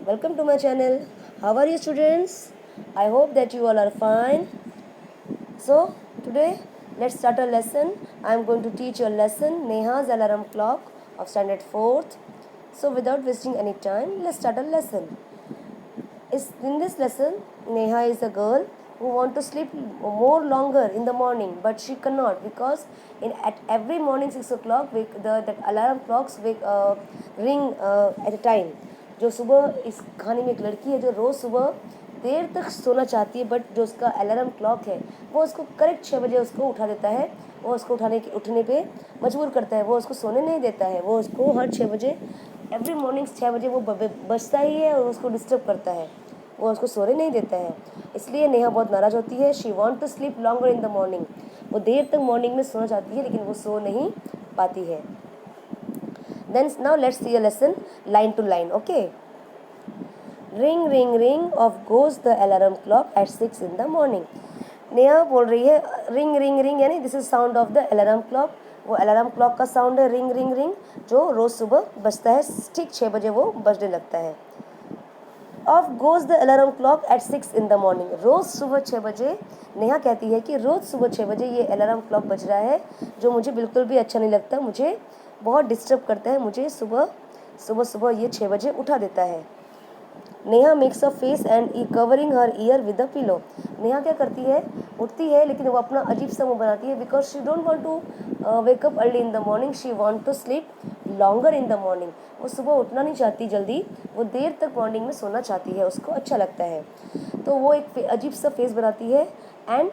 Welcome to my channel. How are you students? I hope that you all are fine. So today let's start a lesson. I am going to teach you a lesson, Neha's alarm clock of standard 4th. So without wasting any time, let's start a lesson. In this lesson, Neha is a girl who want to sleep more longer in the morning, but she cannot because at every morning 6 o'clock that alarm clocks ring at a time. जो सुबह इस कहानी में एक लड़की है जो रोज़ सुबह देर तक सोना चाहती है, बट जो उसका अलार्म क्लॉक है वो उसको करेक्ट 6 बजे उसको उठा देता है। वो उसको उठने पे मजबूर करता है, वो उसको सोने नहीं देता है। वो उसको हर 6 बजे एवरी मॉर्निंग 6 बजे वो बजता ही है और उसको डिस्टर्ब करता है, वो उसको सोने नहीं देता है। इसलिए नेहा बहुत नाराज़ होती है। She want to sleep longer in the morning. वो देर तक मॉर्निंग में सोना चाहती है लेकिन वो सो नहीं पाती है। Then now let's see a lesson line to line. Okay, ring ring ring off goes the alarm clock at 6 in the morning। Neha बोल रही है रिंग रिंग रिंग, यानी this is sound of the alarm clock. वो alarm clock का sound है ring ring ring, जो रोज़ सुबह बजता है। ठीक 6 बजे वो बजने लगता है। Off goes the alarm clock at 6 in the morning। रोज़ सुबह 6 बजे नेहा कहती है कि रोज़ सुबह 6 बजे ये अलार्म क्लॉक बज रहा है, जो मुझे बिल्कुल भी अच्छा नहीं लगता। मुझे बहुत डिस्टर्ब करता है। मुझे सुबह सुबह सुबह ये 6 बजे उठा देता है। Neha makes a face and E covering her year with a pillow. Neha क्या करती है, उठती है लेकिन वो अपना अजीब सा मुंह बनाती है, because she don't want to wake up early in the morning, she want to sleep longer in the morning. वो सुबह उठना नहीं चाहती जल्दी, वो देर तक मॉर्निंग में सोना चाहती है, उसको अच्छा लगता है। तो वो एक अजीब सा फेस बनाती है। एंड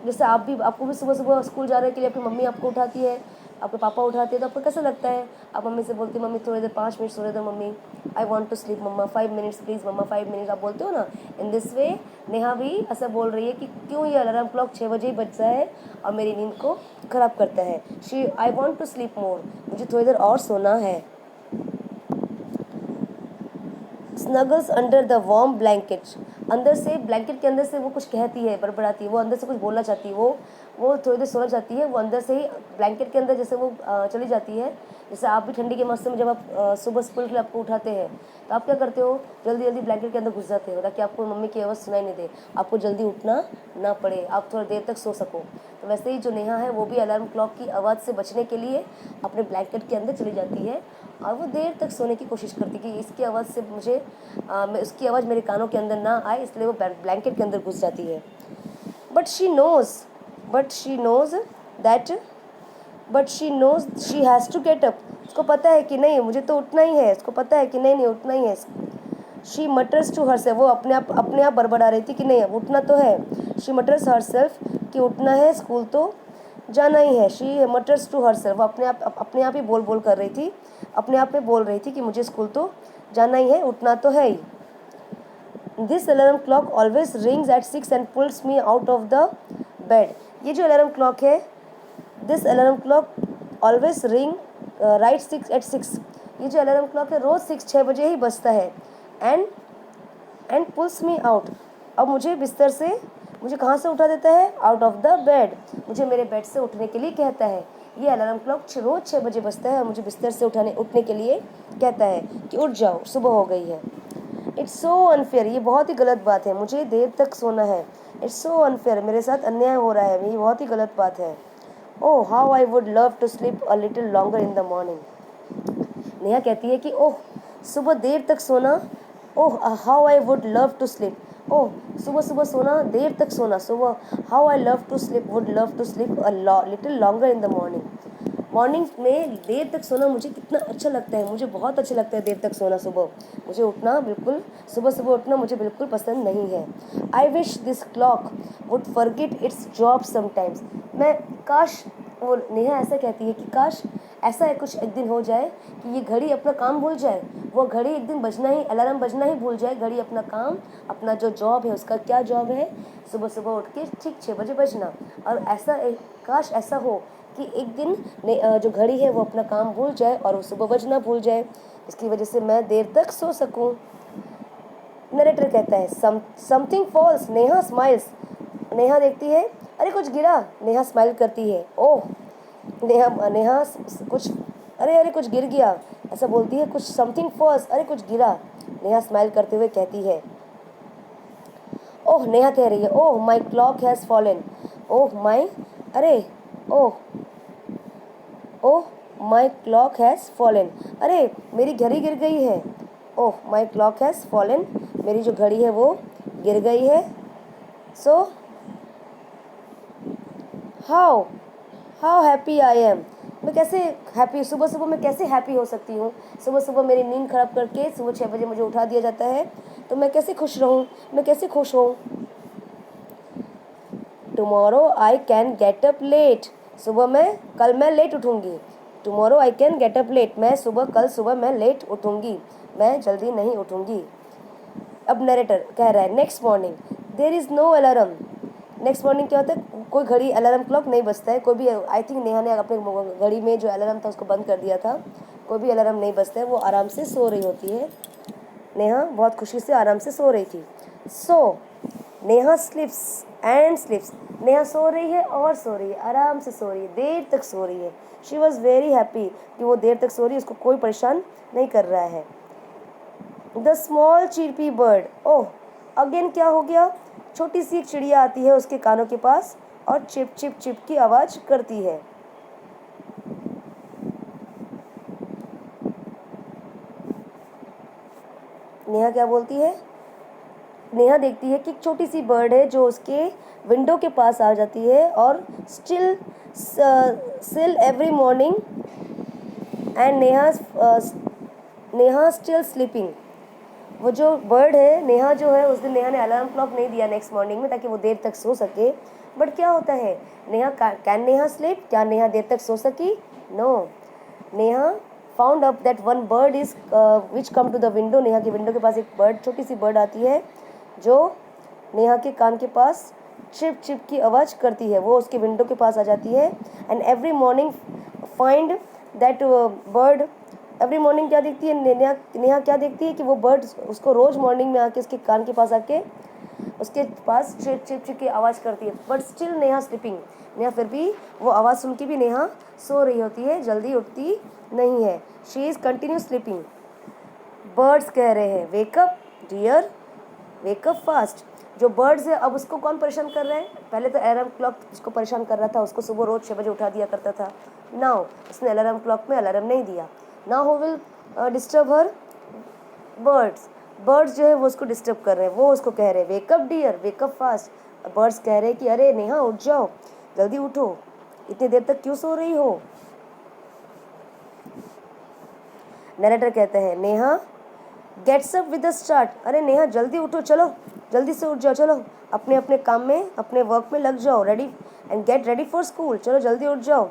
जैसे आपको भी सुबह सुबह स्कूल जाने के लिए आपकी मम्मी आपको उठाती है, आपके पापा उठाते हैं, तो आपको कैसा लगता है? आप मम्मी से बोलते हैं मम्मी थोड़ी देर 5 मिनट सोने दो mummy, I want to sleep mama 5 minutes please mama 5 minutes, आप बोलते हो ना। इन दिस वे नेहा भी ऐसा बोल रही है कि क्यों ये अलार्म क्लॉक 6 बजे ही बजता है और मेरी नींद को ख़राब करता है। I want to sleep more, मुझे थोड़ी देर और सोना है। Snuggles under the warm blanket. अंदर से ब्लैंकेट के अंदर से वो कुछ कहती है, बड़बड़ाती है, वो अंदर से कुछ बोलना चाहती है। वो थोड़ी देर सोना चाहती है। वो अंदर से ही ब्लैंकेट के अंदर जैसे वो चली जाती है। जैसे आप भी ठंडी के मौसम में जब आप सुबह स्कूल के लिए आपको उठाते हैं तो आप क्या करते हो, जल्दी जल्दी ब्लैंकेट के अंदर घुस जाते हो ताकि आपको मम्मी की आवाज़ सुनाई नहीं दे, आपको जल्दी उठना ना पड़े, आप थोड़ी देर तक सो सको। तो वैसे ही जो नेहा है वो भी अलार्म क्लॉक की आवाज़ से बचने के लिए अपने ब्लैंकेट के अंदर चली जाती है और वो देर तक सोने की कोशिश करती है कि इसकी आवाज़ से उसकी आवाज़ मेरे कानों के अंदर ना आए, इसलिए वो ब्लैंकेट के अंदर घुस जाती है। But she knows that but she knows she has to get up. उसको पता है कि नहीं मुझे तो उठना ही है, उसको पता है कि नहीं उठना ही है। शी मटर्स टू हरसेल्फ, वो अपने आप बड़बड़ा रही थी कि नहीं अब उठना तो है। शी मटर्स हरसेल्फ कि उठना है, स्कूल तो जाना ही है। शी मटर्स टू हरसेल्फ, वो अपने आप ही बोल कर रही थी, अपने आप में बोल रही थी कि मुझे स्कूल तो जाना ही है, उठना तो है ही। This alarm clock always rings at 6 and pulls me out of the bed. ये जो अलार्म क्लॉक है, this alarm clock always ring right 6 ये जो अलार्म क्लॉक है रोज़ 6 बजे ही बजता है। एंड पुल्स मी आउट, अब मुझे कहाँ से उठा देता है? आउट ऑफ द बेड, मुझे मेरे बेड से उठने के लिए कहता है। ये अलार्म क्लॉक रोज़ 6 बजे बजता है और मुझे बिस्तर से उठने के लिए कहता है कि उठ जाओ सुबह हो गई है। इट्स सो अनफेयर, ये बहुत ही गलत बात है, मुझे देर तक सोना है। इट्स सो अनफेयर, मेरे साथ अन्याय हो रहा है, ये बहुत ही गलत बात है। Oh how I would love to sleep a little longer in the morning. Neha कहती है कि ओह सुबह देर तक सोना, oh how I would love to sleep, oh सुबह सुबह सोना, देर तक सोना सुबह, how I love to sleep would love to sleep a little longer in the morning. Morning में देर तक सोना मुझे कितना अच्छा लगता है, मुझे बहुत अच्छा लगता है देर तक सोना। मुझे उठना बिल्कुल सुबह सुबह उठना मुझे बिल्कुल पसंद नहीं है। I wish this clock would forget it's job sometimes. मैं काश, वो नेहा ऐसा कहती है कि काश ऐसा है कुछ एक दिन हो जाए कि ये घड़ी अपना काम भूल जाए, वो घड़ी एक दिन बजना ही, अलार्म बजना ही भूल जाए, घड़ी अपना काम, अपना जो जॉब है, उसका क्या जॉब है, सुबह सुबह उठ के ठीक 6 बजे बजना। और काश ऐसा हो कि एक दिन जो घड़ी है वो अपना काम भूल जाए और वो सुबह बजना भूल जाए, इसकी वजह से मैं देर तक सो सकूं। नरेटर कहता है something false, Neha smiles. Neha देखती है अरे कुछ गिरा, नेहा स्माइल करती है। ओह नेहा नेहा कुछ, अरे अरे कुछ गिर गया, ऐसा बोलती है, कुछ समथिंग फर्स्ट, अरे कुछ गिरा। नेहा स्माइल करते हुए कहती है, ओह, नेहा कह रही है, ओह माई क्लॉक हैज़ फॉलन, ओह माई, अरे, ओह, ओह माई क्लॉक हैज़ फॉलन, अरे मेरी घड़ी गिर गई है। ओह माई क्लॉक हैज़ फॉलन, मेरी जो घड़ी है वो गिर गई है। So how how happy I am, मैं कैसे हैप्पी, सुबह सुबह मैं कैसे हैप्पी हो सकती हूँ। सुबह सुबह मेरी नींद खराब करके सुबह 6 बजे मुझे उठा दिया जाता है, तो मैं कैसे खुश रहूँ, मैं कैसे खुश हूँ। Tomorrow I can get up late, कल मैं लेट उठूँगी। Tomorrow I can get up late, कल सुबह मैं लेट उठूँगी, मैं जल्दी नहीं उठूँगी। अब नरेटर कह रहा है, next morning there is no alarm. Next morning क्या होता है, कोई घड़ी अलार्म क्लॉक नहीं बजता है, कोई भी, आई थिंक नेहा ने अपने घड़ी में जो अलार्म था उसको बंद कर दिया था, कोई भी अलार्म नहीं बजता है, वो आराम से सो रही होती है। नेहा बहुत खुशी से आराम से सो रही थी। So Neha sleeps and sleeps, Neha सो रही है और सो रही है, आराम से सो रही है, देर तक सो रही है। शी वॉज वेरी हैप्पी कि वो देर तक सो रही है, उसको कोई परेशान नहीं कर रहा है। The small chirpy bird, oh again क्या हो गया, छोटी सी एक चिड़िया आती है उसके कानों के पास और चिप चिप चिप की आवाज करती है। नेहा क्या बोलती है, नेहा देखती है कि एक छोटी सी बर्ड है जो उसके विंडो के पास आ जाती है और still every morning and Neha still sleeping. वो जो बर्ड है, नेहा जो है, उस दिन नेहा ने अलार्म क्लॉक नहीं दिया नेक्स्ट मॉर्निंग में ताकि वो देर तक सो सके। बट क्या होता है, नेहा कैन नेहा स्लीप, क्या नेहा देर तक सो सकी, no. Neha found up that one bird is which come to the window, Neha के विंडो के पास एक बर्ड, छोटी सी बर्ड आती है जो नेहा के कान के पास चिप चिप की आवाज़ करती है, वो उसके विंडो के पास आ जाती है। And every morning find that bird, every morning क्या देखती है नेहा क्या देखती है कि वो बर्ड उसको रोज़ मॉर्निंग में आके उसके कान के पास आके उसके पास चिप चिप चिप की आवाज़ करती है। But still Neha sleeping, Neha फिर भी वो आवाज़ सुन के भी नेहा सो रही होती है, जल्दी उठती नहीं है। She is continue sleeping. Birds कह रहे हैं, वेकअप डियर, वेकअप फास्ट। जो बर्ड्स है, अब उसको कौन परेशान कर रहा है, पहले तो अलार्म क्लॉक जिसको परेशान कर रहा था उसको सुबह रोज़ 6 बजे उठा दिया करता था, नाउ उसने अलार्म क्लॉक में अलार्म नहीं दिया, now who will disturb her, birds जो है वो उसको डिस्टर्ब कर रहे हैं, वो उसको कह रहे हैं wake up dear, wake up fast. Birds कह रहे हैं कि अरे नेहा उठ जाओ, जल्दी उठो, इतनी देर तक क्यों सो रही हो। नरेटर कहते हैं, Neha gets up with the start, अरे नेहा जल्दी उठो, चलो जल्दी से उठ जाओ, चलो अपने अपने काम में, अपने वर्क में लग जाओ, ready and get ready for school, चलो जल्दी उठ जाओ।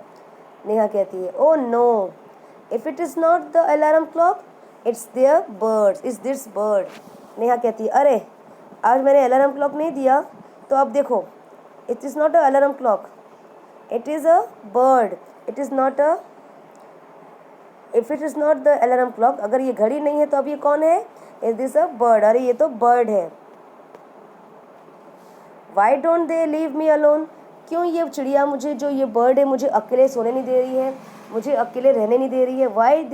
नेहा कहती है, oh no, if it is not the alarm clock it's their birds, it's this bird. Neha कहती है, अरे आज मैंने अलार्म क्लॉक नहीं दिया, तो अब देखो, it is not a alarm clock, it is a bird, it is not a, if it is not the alarm clock, अगर ये घड़ी नहीं है तो अब ये कौन है, इज दिस अ बर्ड, अरे ये तो बर्ड है। Why don't they leave me alone, क्यों ये चिड़िया मुझे, जो ये बर्ड है, मुझे अकेले सोने नहीं दे रही है, मुझे अकेले रहने नहीं दे रही है। Why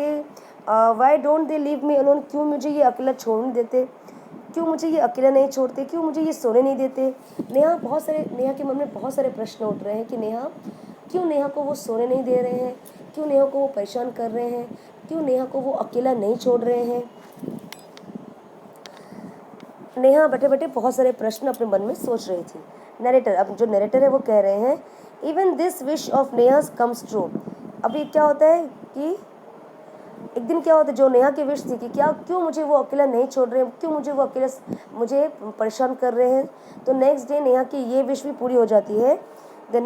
don't they leave me alone, क्यों मुझे ये अकेला छोड़ नहीं देते, क्यों मुझे ये अकेला नहीं छोड़ते, क्यों मुझे ये सोने नहीं देते। नेहा के मन में बहुत सारे प्रश्न उठ रहे हैं कि क्यों नेहा को वो सोने नहीं दे रहे हैं, क्यों नेहा को वो परेशान कर रहे हैं, क्यों नेहा को वो अकेला नहीं छोड़ रहे हैं। नेहा बैठे बैठे बहुत सारे प्रश्न अपने मन में सोच रही थी। नरेटर, अब जो नरेटर है वो कह रहे हैं, even this wish of Neha's comes true. अभी क्या होता है कि एक दिन क्या होता है, जो नेहा की विश थी कि क्यों मुझे वो अकेला नहीं छोड़ रहे हैं, क्यों मुझे परेशान कर रहे हैं, तो नेक्स्ट डे नेहा की ये विश भी पूरी हो जाती है। The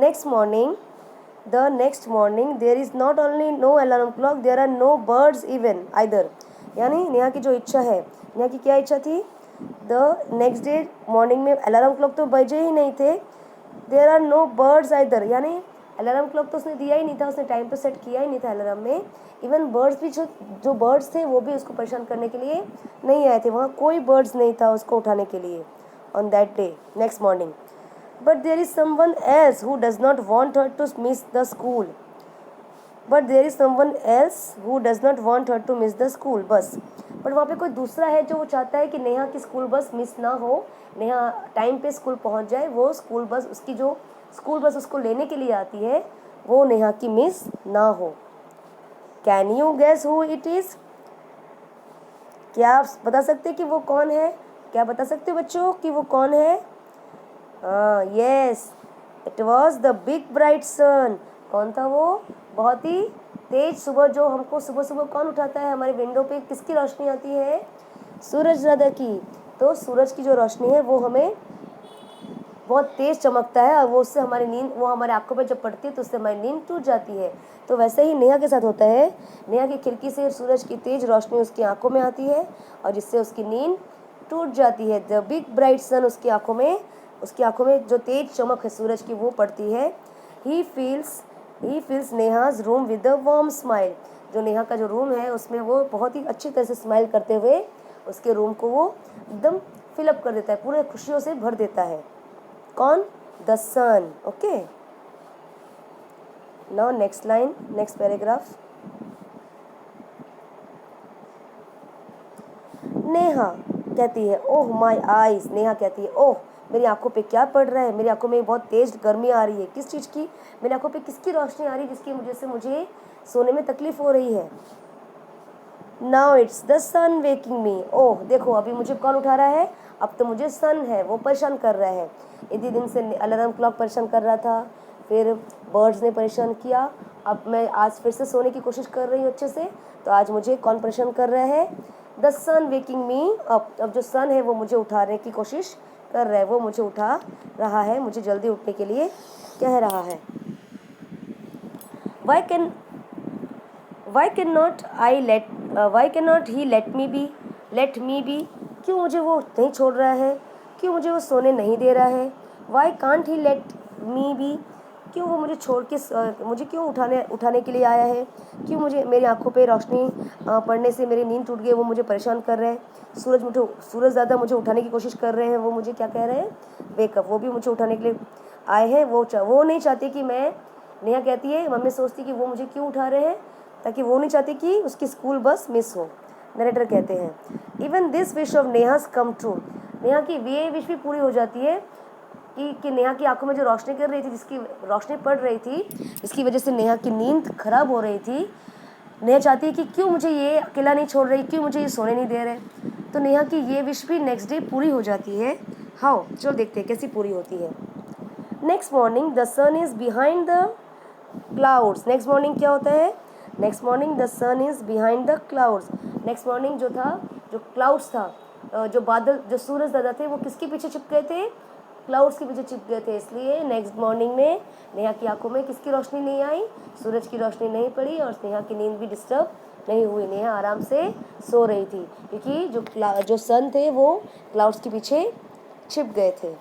next morning there is not only no alarm clock, there are no birds even either. यानी नेहा की जो इच्छा है, नेहा की क्या इच्छा थी, द नेक्स्ट डे मॉर्निंग में अलार्म क्लॉक तो बजे ही नहीं थे, there are no birds either, यानी अलार्म क्लॉक तो उसने दिया ही नहीं था, उसने टाइम पे सेट किया ही नहीं था अलार्म में। इवन बर्ड्स भी, जो बर्ड्स थे वो भी उसको परेशान करने के लिए नहीं आए थे, वहाँ कोई बर्ड्स नहीं था उसको उठाने के लिए on that day next morning. But there is someone else who does not want her to miss the school. But there is someone else who does not want her to miss the school bus. But वहाँ पे कोई दूसरा है जो वो चाहता है कि नेहा की स्कूल बस मिस ना हो, नेहा टाइम पे स्कूल पहुँच जाए, वो स्कूल बस उसकी जो स्कूल बस उसको लेने के लिए आती है वो नेहा की मिस ना हो। Can you guess who it is? क्या आप बता सकते हैं कि वो कौन है? क्या बता सकते हो बच्चों कि वो कौन है? हाँ, yes, it was the big bright sun. कौन था वो? बहुत ही तेज सुबह, जो हमको सुबह सुबह कौन उठाता है? हमारे विंडो पे किसकी रोशनी आती है? सूरज दादा की। तो सूरज की जो रोशनी है वो हमें बहुत तेज़ चमकता है और वो उससे हमारी नींद, वो हमारे आंखों पे जब पड़ती है तो उससे हमारी नींद टूट जाती है। तो वैसे ही नेहा के साथ होता है। नेहा की खिड़की से सूरज की तेज रोशनी उसकी आंखों में आती है और जिससे उसकी नींद टूट जाती है। द बिग ब्राइट सन, उसकी आंखों में जो तेज चमक है सूरज की वो पड़ती है। He feels Neha's room with a warm smile. जो नेहा का जो रूम है उसमें वो बहुत ही अच्छी तरह से स्माइल करते हुए उसके रूम को वो एकदम फिलअप कर देता है, पूरे खुशियों से भर देता है। कौन? The sun. Okay, now next line, next paragraph. Neha कहती है ओह माय आईज। नेहा कहती है ओह मेरी आंखों पे क्या पड़ रहा है? मेरी आंखों में बहुत तेज गर्मी आ रही है। किस चीज़ की? मेरी आंखों पे किसकी रोशनी आ रही है जिसकी वजह से मुझे सोने में तकलीफ हो रही है? Now it's the sun waking me. Oh देखो, अभी मुझे कौन उठा रहा है? अब तो मुझे सन है, वो परेशान कर रहा है। इतने दिन से अलार्म क्लॉक परेशान कर रहा था, फिर बर्ड्स ने परेशान किया, अब मैं आज फिर से सोने की कोशिश कर रही हूँ अच्छे से, तो आज मुझे कौन परेशान कर रहा है? द सन वेकिंग मी। अब जो सन है वो मुझे उठाने की कोशिश कर रहा है, वो मुझे उठा रहा है, मुझे जल्दी उठने के लिए कह रहा है। Why can not he let me be? क्यों मुझे वो नहीं छोड़ रहा है? क्यों मुझे वो सोने नहीं दे रहा है? Why can't he let me be? क्यों वो मुझे छोड़ के मुझे क्यों उठाने के लिए आया है? क्यों मुझे मेरी आंखों पे रोशनी पड़ने से मेरी नींद टूट गई, वो मुझे परेशान कर रहे हैं। सूरज दादा मुझे उठाने की कोशिश कर रहे हैं, वो मुझे क्या कह रहे हैं? वेकअप। वो भी मुझे उठाने के लिए आए हैं। वो नहीं चाहते कि मैं, नेहा कहती है, मम्मी सोचती कि वो मुझे क्यों उठा रहे हैं, ताकि वो नहीं चाहती कि उसकी स्कूल बस मिस हो। नरेटर कहते हैं even this wish of Neha's come true. Neha की ये विश भी पूरी हो जाती है कि नेहा की आंखों में जो रोशनी कर रही थी, जिसकी रोशनी पड़ रही थी, जिसकी वजह से नेहा की नींद खराब हो रही थी, नेहा चाहती है कि क्यों मुझे ये अकेला नहीं छोड़ रही, क्यों मुझे ये सोने नहीं दे रहे। तो नेहा की ये विश भी नेक्स्ट डे पूरी हो जाती है। हाउ, चलो देखते हैं कैसी पूरी होती है। Next morning the sun is behind the clouds. Next morning क्या होता है? Next morning the sun is behind the clouds. Next morning जो था, जो क्लाउड्स था, जो बादल, जो सूरज दादा थे, वो किसके पीछे छिप गए थे? क्लाउड्स के पीछे छिप गए थे। इसलिए नेक्स्ट मॉर्निंग में नेहा की आंखों में किसकी रोशनी नहीं आई? सूरज की रोशनी नहीं पड़ी और नेहा की नींद भी डिस्टर्ब नहीं हुई। नेहा आराम से सो रही थी क्योंकि जो सन थे वो क्लाउड्स के पीछे छिप गए थे।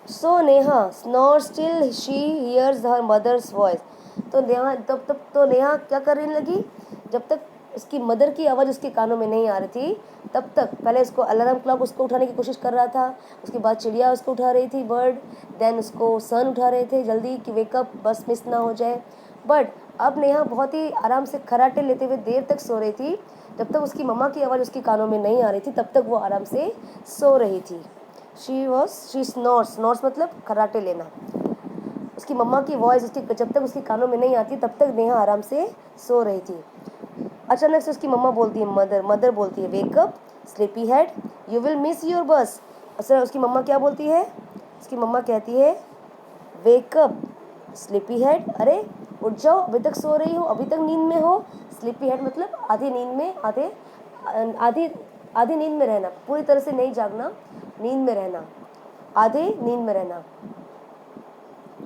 सो Neha snores till she hears her mother's voice। तो नेहा क्या करने लगी? जब तक उसकी मदर की आवाज़ उसके कानों में नहीं आ रही थी तब तक, पहले उसको अलार्म क्लॉक उसको उठाने की कोशिश कर रहा था, उसके बाद चिड़िया उसको उठा रही थी, बर्ड, देन उसको सन उठा रहे थे जल्दी कि वेकअप, बस मिस ना हो जाए। बट अब नेहा बहुत ही आराम से खर्राटे लेते हुए देर तक सो रही थी। जब तक उसकी मम्मा की आवाज़ उसके कानों में नहीं आ रही थी तब तक वो आराम से सो रही थी। शी स्नोर्स मतलब खर्राटे लेना। उसकी मम्मा की वॉइस जब तक उसके कानों में नहीं आती तब तक नेहा आराम से सो रही थी। अचानक से उसकी मम्मा बोलती है, मदर बोलती है, wake up sleepy head, you will miss your बस। अच्छा, उसकी मम्मा क्या बोलती है? उसकी मम्मा कहती है, वेकअप स्लीपी हेड, अरे उठ जाओ, अभी तक सो रही हो, अभी तक नींद में हो। स्लीपी हेड मतलब आधी नींद में, आधी आधी नींद में रहना, पूरी तरह से नहीं जागना, नींद में रहना, आधे नींद में रहना।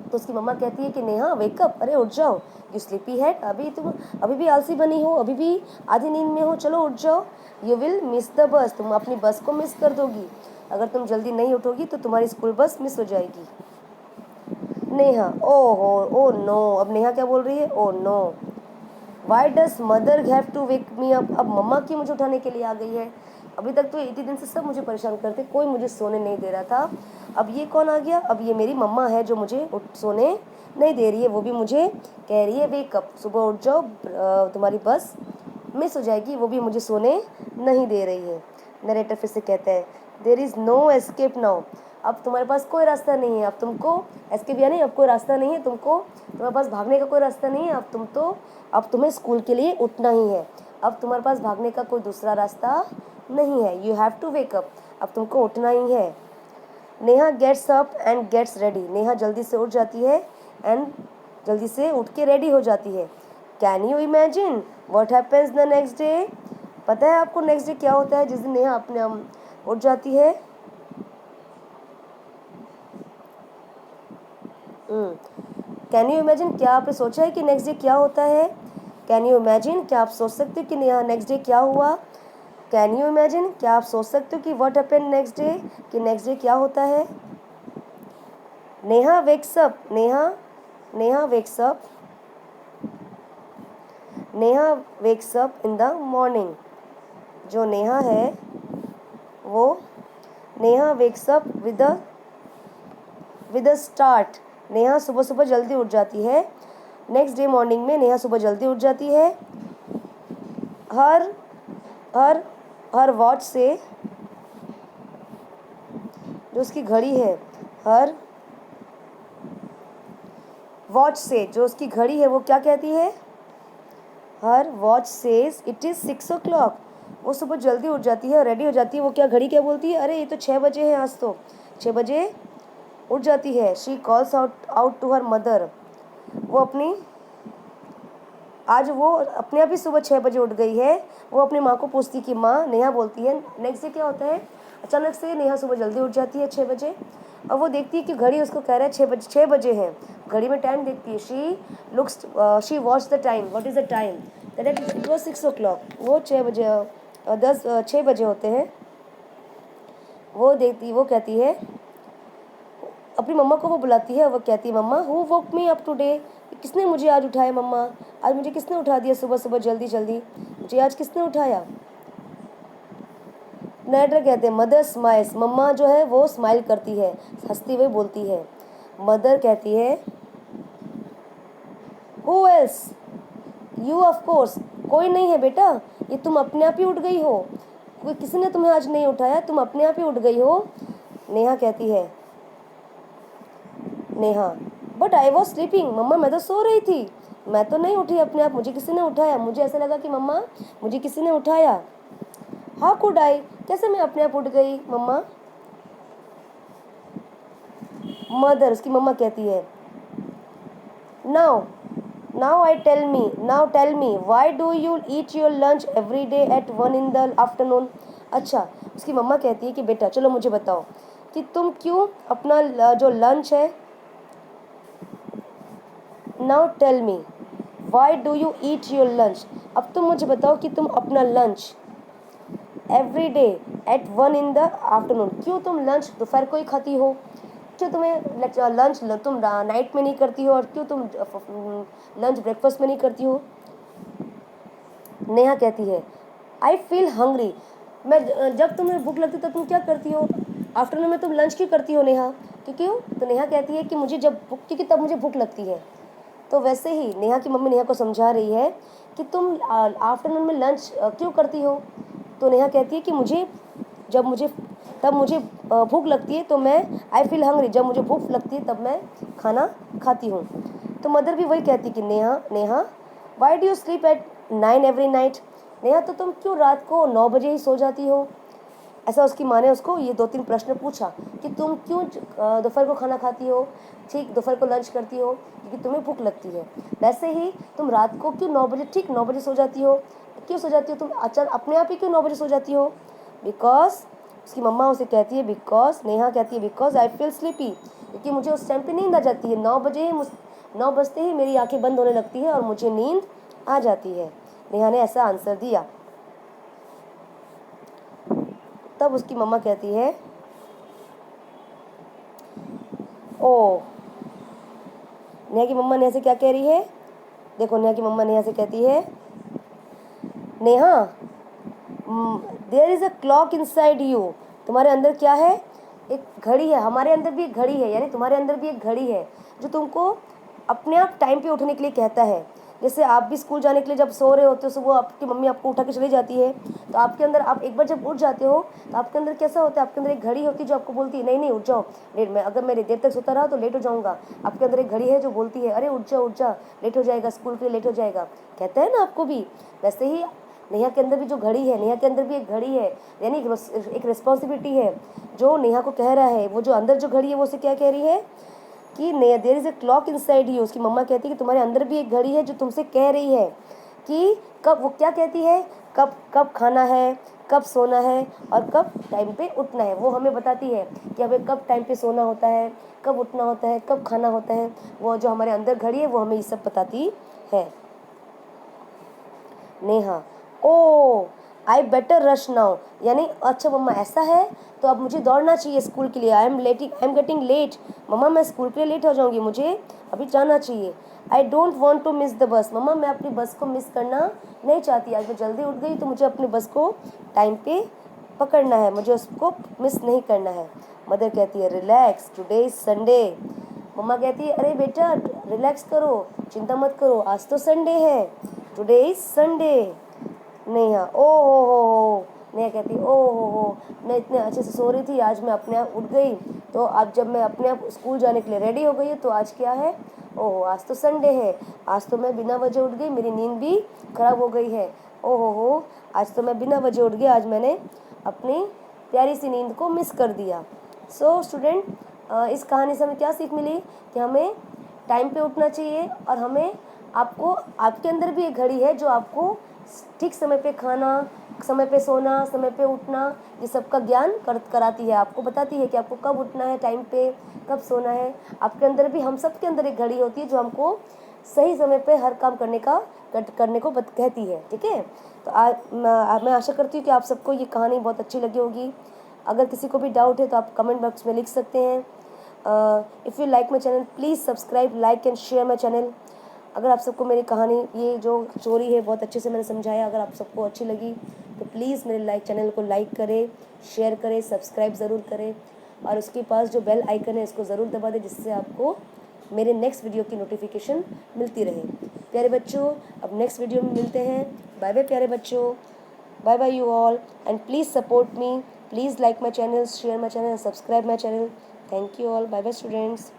तो उसकी मम्मा कहती है कि नेहा वेकअप, अरे उठ जाओ, यू स्लीपी हेड, तुम अभी भी आलसी बनी हो, अभी भी आधी नींद में हो, चलो उठ जाओ। यू विल मिस द बस, तुम अपनी बस को मिस कर दोगी, अगर तुम जल्दी नहीं उठोगी तो तुम्हारी स्कूल बस मिस हो जाएगी। नेहा ओ नो, अब नेहा क्या बोल रही है? Oh no, why does mother have to wake me up. अब मम्मा की मुझे उठाने के लिए आ गई है। अभी तक तो 80 दिन से सब मुझे परेशान करते, कोई मुझे सोने नहीं दे रहा था, अब ये कौन आ गया? अब ये मेरी मम्मा है जो मुझे सोने नहीं दे रही है, वो भी मुझे कह रही है वेकअप, सुबह उठ जाओ, तुम्हारी बस मिस हो जाएगी, वो भी मुझे सोने नहीं दे रही है। नरेटर फिर से कहता है there is no escape now, अब तुम्हारे पास कोई रास्ता नहीं है, अब तुमको एस्केप यानी अब कोई रास्ता नहीं है, तुम्हारे पास भागने का कोई रास्ता नहीं है, अब तुम्हें स्कूल के लिए उठना ही है, अब तुम्हारे पास भागने का कोई दूसरा रास्ता नहीं है, यू हैव टू वेकअप, अब तुमको उठना ही है। Neha gets up and gets ready, Neha जल्दी से उठ जाती है एंड जल्दी से उठ के रेडी हो जाती है। Can you imagine what happens the next day, पता है आपको नेक्स्ट डे क्या होता है जिस दिन नेहा अपने उठ जाती है? कैन यू इमेजिन, क्या आपने सोचा है कि नेक्स्ट डे क्या होता है? कैन यू इमेजिन, क्या आप सोच सकते हो कि नेहा नेक्स्ट डे क्या हुआ? कैन यू इमेजिन, क्या आप सोच सकते हो कि व्हाट हैपेंड नेक्स्ट डे, कि नेक्स्ट डे क्या होता है? Neha wakes up, Neha wakes up, Neha wakes up in the morning, जो नेहा है वो Neha wakes up with a start, Neha सुबह सुबह जल्दी उठ जाती है। नेक्स्ट डे मॉर्निंग में नेहा सुबह जल्दी उठ जाती है। हर हर हर वॉच से, जो उसकी घड़ी है, हर वॉच से जो उसकी घड़ी है वो क्या कहती है? Her watch says it is 6 o'clock, वो सुबह जल्दी उठ जाती है और रेडी हो जाती है, वो क्या घड़ी क्या बोलती है? अरे ये तो 6 बजे है, आज तो 6 बजे उठ जाती है। She calls out to her mother, वो अपने आप ही सुबह 6 बजे उठ गई है। वो अपनी माँ को पूछती कि माँ, नेहा बोलती है नेक्स्ट डे क्या होता है? अचानक से नेहा सुबह जल्दी उठ जाती है 6 बजे, और वो देखती है कि घड़ी उसको कह रहा है 6 बजे है, घड़ी में टाइम देखती है। She watch the time, what is the time, that it was 6 o'clock, वो 6 बजे 6 बजे होते हैं। वो कहती है, अपनी मम्मा को वो बुलाती है, वो कहती है mamma who woke me up today, किसने मुझे आज उठाया मम्मा, आज मुझे किसने उठा दिया सुबह सुबह जल्दी जल्दी, मुझे आज किसने उठाया? नरेटर कहते हैं मदर स्माइल्स, मम्मा जो है वो स्माइल करती है, हंसती हुई बोलती है। मदर कहती है who else, you of course, कोई नहीं है बेटा, ये तुम अपने आप ही उठ गई हो, कोई किसी ने तुम्हें आज नहीं उठाया, तुम अपने आप ही उठ गई हो। नेहा कहती है, Neha but I was sleeping, मम्मा मैं तो सो रही थी, मैं तो नहीं उठी अपने आप, मुझे किसी ने उठाया, मुझे ऐसा लगा कि मम्मा मुझे किसी ने उठाया। हाउ कुड आई, कैसे मैं अपने आप उठ गई मम्मा? मदर, उसकी मम्मा कहती है now now tell me why do you eat your lunch every day at 1 in the afternoon। अच्छा, उसकी मम्मा कहती है कि बेटा चलो मुझे बताओ कि तुम क्यों अपना जो लंच है, now tell me why do you eat your lunch, अब तुम मुझे बताओ कि तुम अपना lunch every day at 1 in the afternoon, क्यों तुम लंच दोपहर को ही खाती हो, क्यों तुम्हें लंच तुम नाइट में नहीं करती हो, और क्यों तुम लंच ब्रेकफास्ट में नहीं करती हो? नेहा कहती है आई फील हंग्री, मैं जब तुम्हें भूख लगती है तो तुम क्या करती हो, आफ्टरनून में तुम लंच क्यों करती हो नेहा, क्यों? तो नेहा कहती है कि मुझे क्योंकि तब मुझे भूख लगती है। तो वैसे ही नेहा की मम्मी नेहा को समझा रही है कि तुम आफ्टरनून में लंच क्यों करती हो। तो नेहा कहती है कि मुझे भूख लगती है, तो मैं आई फील हंग्री, जब मुझे भूख लगती है तब मैं खाना खाती हूँ। तो मदर भी वही कहती कि Neha why do you sleep at 9 every night, Neha तो तुम क्यों रात को 9 बजे ही सो जाती हो? ऐसा उसकी माँ ने उसको ये 2-3 प्रश्न पूछा कि तुम क्यों दोपहर को खाना खाती हो, ठीक दोपहर को लंच करती हो क्योंकि तुम्हें भूख लगती है, वैसे ही तुम रात को क्यों 9 बजे, ठीक 9 बजे सो जाती हो, क्यों सो जाती हो तुम, अचानक अपने आप ही क्यों 9 बजे सो जाती हो? बिकॉज, उसकी मम्मा उसे कहती है बिकॉज, नेहा कहती है बिकॉज आई फील स्लीपी, क्योंकि मुझे उस टाइम पे नींद आ जाती है, 9 बजते ही मेरी आंखें बंद होने लगती है और मुझे नींद आ जाती है। नेहा ने ऐसा आंसर दिया। तब उसकी मम्मा कहती है ओ, नेहा की मम्मा नेहा से क्या कह रही है, देखो नेहा की मम्मा नेहा से कहती है Neha there is a clock inside you, तुम्हारे अंदर क्या है, एक घड़ी है, हमारे अंदर भी एक घड़ी है, यानी तुम्हारे अंदर भी एक घड़ी है जो तुमको अपने आप टाइम पे उठने के लिए कहता है। जैसे आप भी स्कूल जाने के लिए जब सो रहे होते हो, सुबह आपकी मम्मी आपको उठा के चली जाती है, तो आपके अंदर, आप एक बार जब उठ जाते हो तो आपके अंदर कैसा होता है, आपके अंदर एक घड़ी होती है जो आपको बोलती है नहीं नहीं उठ जाओ, लेट, मैं अगर मेरे देर तक सोता रहा तो लेट हो जाऊंगा। आपके अंदर एक घड़ी है जो बोलती है अरे उठ जा लेट हो जाएगा, स्कूल के लिए लेट हो जाएगा, कहता है ना आपको भी। वैसे ही नेहा के अंदर भी जो घड़ी है, नेहा के अंदर भी एक घड़ी है, यानी एक रिस्पॉन्सिबिलिटी है जो नेहा को कह रहा है। वो जो अंदर जो घड़ी है वो उसे क्या कह रही है कि there is a clock inside you. उसकी मम्मा कहती है कि तुम्हारे अंदर भी एक घड़ी है जो तुमसे कह रही है कि कब, वो क्या कहती है, कब कब खाना है, कब सोना है और कब टाइम पे उठना है। वो हमें बताती है कि हमें कब टाइम पे सोना होता है, कब उठना होता है, कब खाना होता है। वो जो हमारे अंदर घड़ी है वो हमें ये सब बताती है। नेहा, ओ आई बेटर रश नाउ, यानी अच्छा मम्मा ऐसा है तो अब मुझे दौड़ना चाहिए स्कूल के लिए। आई एम गेटिंग लेट, मम्मा मैं स्कूल के लिए लेट हो जाऊंगी, मुझे अभी जाना चाहिए। I don't want to miss the bus, मम्मा मैं अपनी बस को मिस करना नहीं चाहती। आज मैं जल्दी उठ गई तो मुझे अपनी बस को टाइम पे पकड़ना है, मुझे उसको मिस नहीं करना है। मदर कहती है रिलैक्स, टुडे इज संडे। मम्मा कहती है अरे बेटा रिलैक्स करो, चिंता मत करो, आज तो संडे है, टुडे इज संडे। नेहा, ओ हो, नेहा कहती ओ हो, मैं इतने अच्छे से सो रही थी, आज मैं अपने आप उठ गई, तो अब जब मैं अपने आप स्कूल जाने के लिए रेडी हो गई तो आज क्या है, ओहो आज तो संडे है, आज तो मैं बिना वजह उठ गई, मेरी नींद भी खराब हो गई है। ओहो हो, आज तो मैं बिना वजह उठ गई, आज मैंने अपनी प्यारी सी नींद को मिस कर दिया। सो स्टूडेंट, इस कहानी से हमें क्या सीख मिली कि हमें टाइम पे उठना चाहिए और हमें, आपको, आपके अंदर भी एक घड़ी है जो आपको ठीक समय पे खाना, समय पे सोना, समय पे उठना, ये सब का ज्ञान कराती है, आपको बताती है कि आपको कब उठना है टाइम पे, कब सोना है। आपके अंदर भी, हम सब के अंदर एक घड़ी होती है जो हमको सही समय पे हर काम करने को कहती है। ठीक है, तो आज मैं आशा करती हूँ कि आप सबको ये कहानी बहुत अच्छी लगी होगी। अगर किसी को भी डाउट है तो आप कमेंट बॉक्स में लिख सकते हैं। If you like my channel please subscribe, like and share my channel. अगर आप सबको मेरी कहानी, ये जो स्टोरी है बहुत अच्छे से मैंने समझाया, अगर आप सबको अच्छी लगी तो प्लीज़ मेरे चैनल को लाइक करें, शेयर करें, सब्सक्राइब ज़रूर करें और उसके पास जो बेल आइकन है इसको ज़रूर दबा दें, जिससे आपको मेरे नेक्स्ट वीडियो की नोटिफिकेशन मिलती रहे। प्यारे बच्चों, अब नेक्स्ट वीडियो में मिलते हैं। बाय बाय प्यारे बच्चों, bye bye you all and please support me, please like my channel, share my channel and subscribe my channel. Thank you all. Bye bye students.